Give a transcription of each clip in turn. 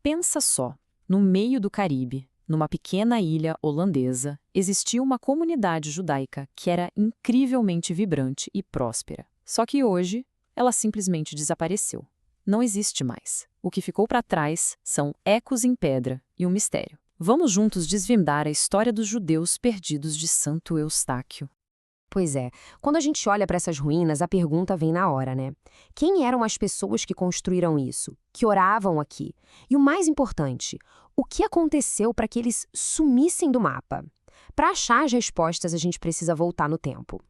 Pensa só, no meio do Caribe, numa pequena ilha holandesa, existia uma comunidade judaica que era incrivelmente vibrante e próspera. Só que hoje, ela simplesmente desapareceu. Não existe mais. O que ficou para trás são ecos em pedra e um mistério. Vamos juntos desvendar a história dos judeus perdidos de Santo Eustáquio. Pois é, quando a gente olha para essas ruínas, a pergunta vem na hora, né? Quem eram as pessoas que construíram isso, que oravam aqui? E o mais importante, o que aconteceu para que eles sumissem do mapa? Para achar as respostas, a gente precisa voltar no tempo.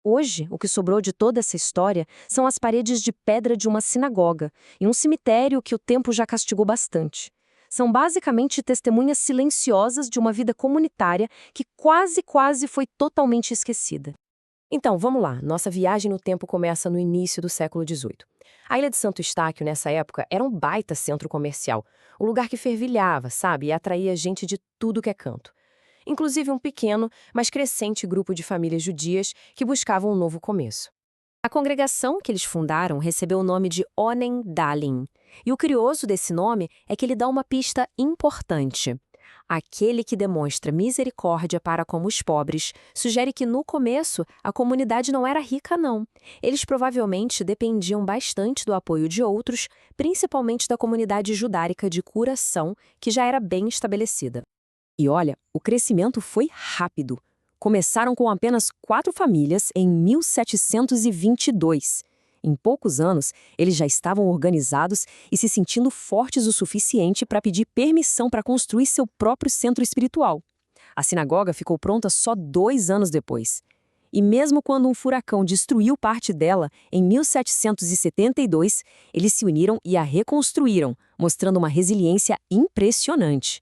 Hoje, o que sobrou de toda essa história são as paredes de pedra de uma sinagoga e um cemitério que o tempo já castigou bastante. São basicamente testemunhas silenciosas de uma vida comunitária que quase foi totalmente esquecida. Então, vamos lá. Nossa viagem no tempo começa no início do século XVIII. A Ilha de Santo Eustáquio, nessa época, era um baita centro comercial. Um lugar que fervilhava, sabe? E atraía gente de tudo que é canto. Inclusive um pequeno, mas crescente grupo de famílias judias que buscavam um novo começo. A congregação que eles fundaram recebeu o nome de Onen Dalim. E o curioso desse nome é que ele dá uma pista importante. Aquele que demonstra misericórdia para com os pobres sugere que, no começo, a comunidade não era rica, não. Eles provavelmente dependiam bastante do apoio de outros, principalmente da comunidade judaica de Curação, que já era bem estabelecida. E olha, o crescimento foi rápido. Começaram com apenas 4 famílias em 1722. Em poucos anos, eles já estavam organizados e se sentindo fortes o suficiente para pedir permissão para construir seu próprio centro espiritual. A sinagoga ficou pronta só 2 anos depois. E mesmo quando um furacão destruiu parte dela, em 1772, eles se uniram e a reconstruíram, mostrando uma resiliência impressionante.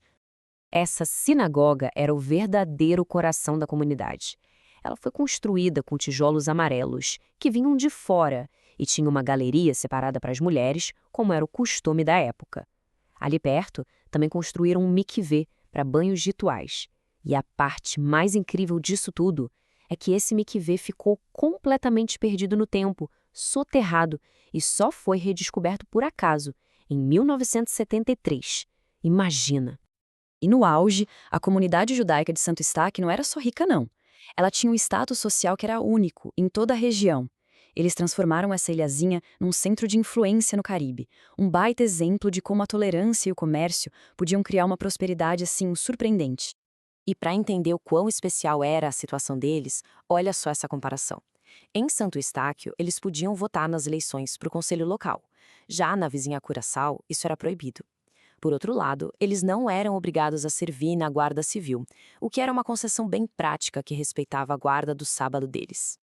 Essa sinagoga era o verdadeiro coração da comunidade. Ela foi construída com tijolos amarelos, que vinham de fora, e tinha uma galeria separada para as mulheres, como era o costume da época. Ali perto, também construíram um mikvê para banhos rituais. E a parte mais incrível disso tudo é que esse mikvê ficou completamente perdido no tempo, soterrado, e só foi redescoberto por acaso, em 1973. Imagina! E no auge, a comunidade judaica de Santo Eustáquio não era só rica, não. Ela tinha um status social que era único em toda a região. Eles transformaram essa ilhazinha num centro de influência no Caribe, um baita exemplo de como a tolerância e o comércio podiam criar uma prosperidade assim surpreendente. E para entender o quão especial era a situação deles, olha só essa comparação. Em Santo Eustáquio, eles podiam votar nas eleições para o conselho local. Já na vizinha Curaçao, isso era proibido. Por outro lado, eles não eram obrigados a servir na guarda civil, o que era uma concessão bem prática que respeitava a guarda do sábado deles.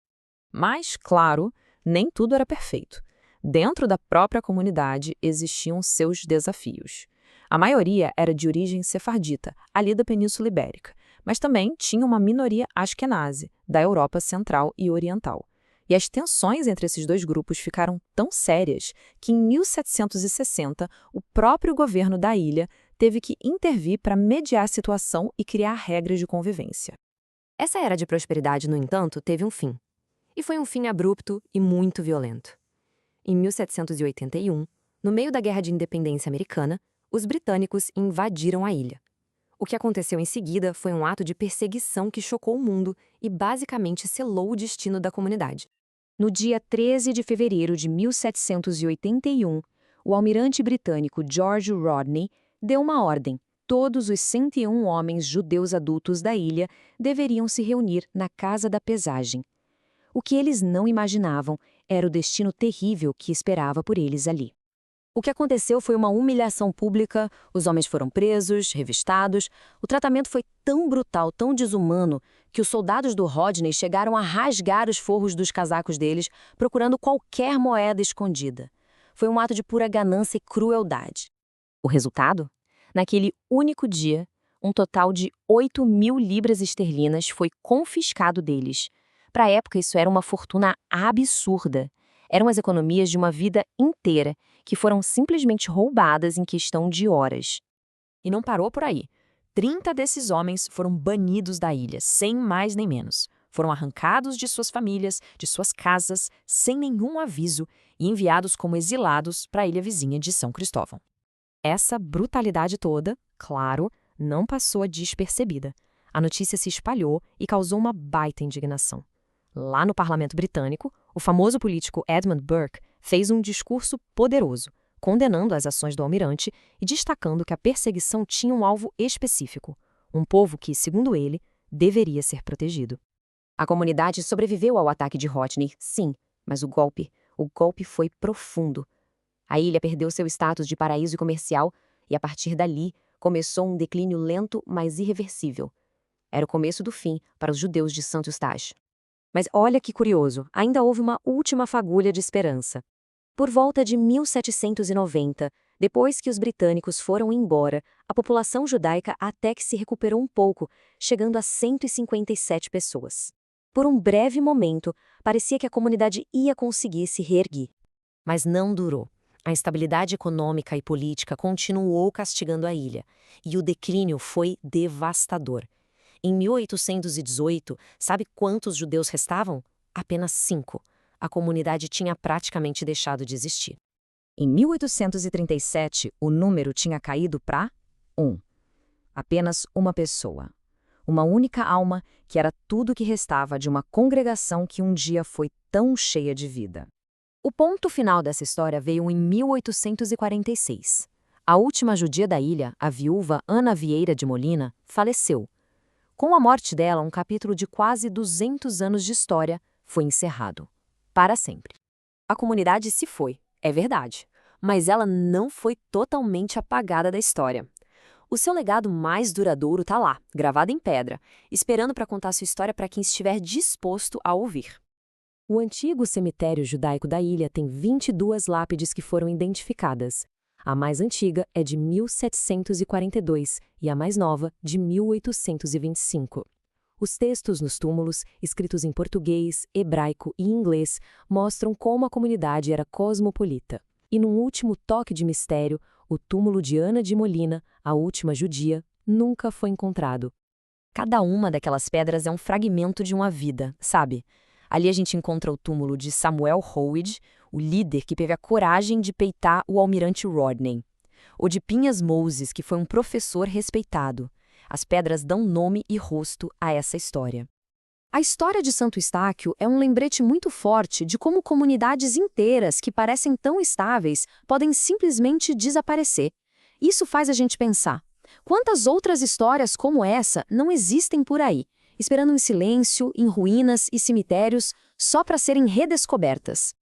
Mas, claro, nem tudo era perfeito. Dentro da própria comunidade existiam seus desafios. A maioria era de origem sefardita, ali da Península Ibérica, mas também tinha uma minoria askenazi, da Europa Central e Oriental. E as tensões entre esses dois grupos ficaram tão sérias que, em 1760, o próprio governo da ilha teve que intervir para mediar a situação e criar regras de convivência. Essa era de prosperidade, no entanto, teve um fim. E foi um fim abrupto e muito violento. Em 1781, no meio da Guerra de Independência Americana, os britânicos invadiram a ilha. O que aconteceu em seguida foi um ato de perseguição que chocou o mundo e basicamente selou o destino da comunidade. No dia 13 de fevereiro de 1781, o almirante britânico George Rodney deu uma ordem. Todos os 101 homens judeus adultos da ilha deveriam se reunir na Casa da Pesagem. O que eles não imaginavam era o destino terrível que esperava por eles ali. O que aconteceu foi uma humilhação pública, os homens foram presos, revistados. O tratamento foi tão brutal, tão desumano, que os soldados do Rodney chegaram a rasgar os forros dos casacos deles, procurando qualquer moeda escondida. Foi um ato de pura ganância e crueldade. O resultado? Naquele único dia, um total de 8.000 libras esterlinas foi confiscado deles. Para a época, isso era uma fortuna absurda. Eram as economias de uma vida inteira, que foram simplesmente roubadas em questão de horas. E não parou por aí. 30 desses homens foram banidos da ilha, sem mais nem menos. Foram arrancados de suas famílias, de suas casas, sem nenhum aviso, e enviados como exilados para a ilha vizinha de São Cristóvão. Essa brutalidade toda, claro, não passou despercebida. A notícia se espalhou e causou uma baita indignação. Lá no parlamento britânico, o famoso político Edmund Burke fez um discurso poderoso, condenando as ações do almirante e destacando que a perseguição tinha um alvo específico, um povo que, segundo ele, deveria ser protegido. A comunidade sobreviveu ao ataque de Rodney, sim, mas o golpe foi profundo. A ilha perdeu seu status de paraíso comercial e, a partir dali, começou um declínio lento, mas irreversível. Era o começo do fim para os judeus de Santo Eustache. Mas olha que curioso, ainda houve uma última fagulha de esperança. Por volta de 1790, depois que os britânicos foram embora, a população judaica até que se recuperou um pouco, chegando a 157 pessoas. Por um breve momento, parecia que a comunidade ia conseguir se reerguer. Mas não durou. A instabilidade econômica e política continuou castigando a ilha, e o declínio foi devastador. Em 1818, sabe quantos judeus restavam? Apenas 5. A comunidade tinha praticamente deixado de existir. Em 1837, o número tinha caído para 1. Apenas uma pessoa. Uma única alma que era tudo que restava de uma congregação que um dia foi tão cheia de vida. O ponto final dessa história veio em 1846. A última judia da ilha, a viúva Ana Vieira de Molina, faleceu. Com a morte dela, um capítulo de quase 200 anos de história foi encerrado. Para sempre. A comunidade se foi, é verdade, mas ela não foi totalmente apagada da história. O seu legado mais duradouro está lá, gravado em pedra, esperando para contar sua história para quem estiver disposto a ouvir. O antigo cemitério judaico da ilha tem 22 lápides que foram identificadas. A mais antiga é de 1742 e a mais nova, de 1825. Os textos nos túmulos, escritos em português, hebraico e inglês, mostram como a comunidade era cosmopolita. E num último toque de mistério, o túmulo de Ana de Molina, a última judia, nunca foi encontrado. Cada uma daquelas pedras é um fragmento de uma vida, sabe? Ali a gente encontra o túmulo de Samuel Howard, o líder que teve a coragem de peitar o almirante Rodney. O de Pinhas Moses, que foi um professor respeitado. As pedras dão nome e rosto a essa história. A história de Santo Estáquio é um lembrete muito forte de como comunidades inteiras que parecem tão estáveis podem simplesmente desaparecer. Isso faz a gente pensar, quantas outras histórias como essa não existem por aí, esperando em silêncio, em ruínas e cemitérios, só para serem redescobertas?